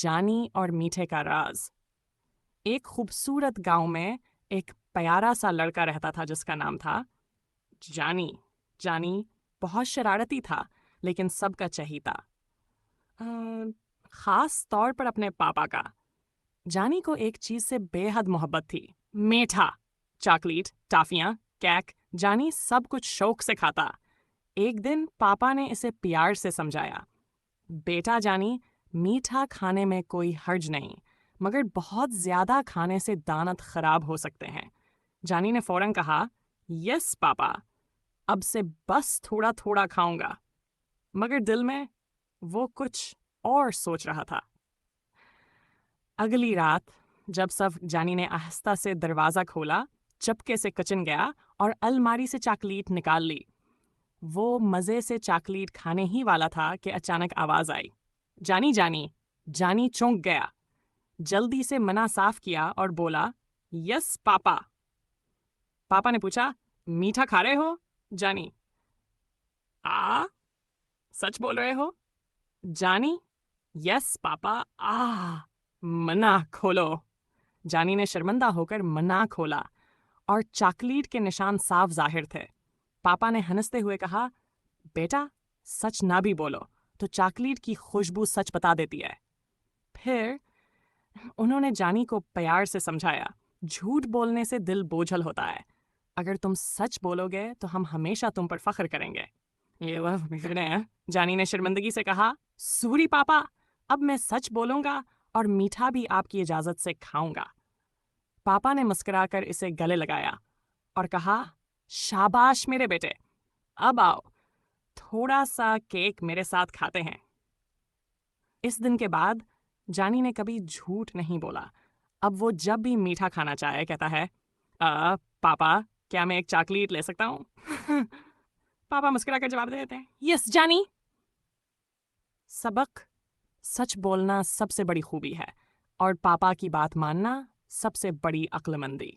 जानी और मीठे का राज। एक खूबसूरत गांव में एक प्यारा सा लड़का रहता था जिसका नाम था जानी। जानी बहुत शरारती था, लेकिन सबका चहीता। अ, खास तौर पर अपने पापा का। जानी को एक चीज से बेहद मोहब्बत थी, मीठा। चॉकलेट, टाफियां, केक, जानी सब कुछ शौक से खाता। एक दिन पापा ने इसे प्यार से समझाया, बेटा जानी, मीठा खाने में कोई हर्ज नहीं, मगर बहुत ज्यादा खाने से दांत खराब हो सकते हैं। जानी ने फौरन कहा, यस पापा, अब से बस थोड़ा थोड़ा खाऊंगा। मगर दिल में वो कुछ और सोच रहा था। अगली रात जब सब जानी ने आहिस्ता से दरवाजा खोला, चपके से किचन गया और अलमारी से चॉकलेट निकाल ली। वो मजे से चॉकलेट खाने ही वाला था कि अचानक आवाज आई, जानी जानी। जानी चौंक गया, जल्दी से मना साफ किया और बोला, यस पापा। पापा ने पूछा, मीठा खा रहे हो? जानी, आ सच बोल रहे हो? जानी, यस पापा। मना खोलो। जानी ने शर्मिंदा होकर मना खोला और चॉकलेट के निशान साफ जाहिर थे। पापा ने हंसते हुए कहा, बेटा, सच ना भी बोलो तो चॉकलेट की खुशबू सच बता देती है। फिर उन्होंने जानी को प्यार से समझाया, झूठ बोलने से दिल बोझल होता है। अगर तुम सच बोलोगे तो हम हमेशा तुम पर फख्र करेंगे। ये वह बिगड़े हैं। जानी ने शर्मिंदगी से कहा, सूरी पापा, अब मैं सच बोलूंगा और मीठा भी आपकी इजाजत से खाऊंगा। पापा ने मुस्कुराकर इसे गले लगाया और कहा, शाबाश मेरे बेटे, अब आओ, थोड़ा सा केक मेरे साथ खाते हैं। इस दिन के बाद जानी ने कभी झूठ नहीं बोला। अब वो जब भी मीठा खाना चाहे कहता है, पापा, क्या मैं एक चॉकलेट ले सकता हूँ? पापा मुस्कुराकर जवाब दे देते हैं, यस जानी। सबक, सच बोलना सबसे बड़ी खूबी है और पापा की बात मानना सबसे बड़ी अक्लमंदी।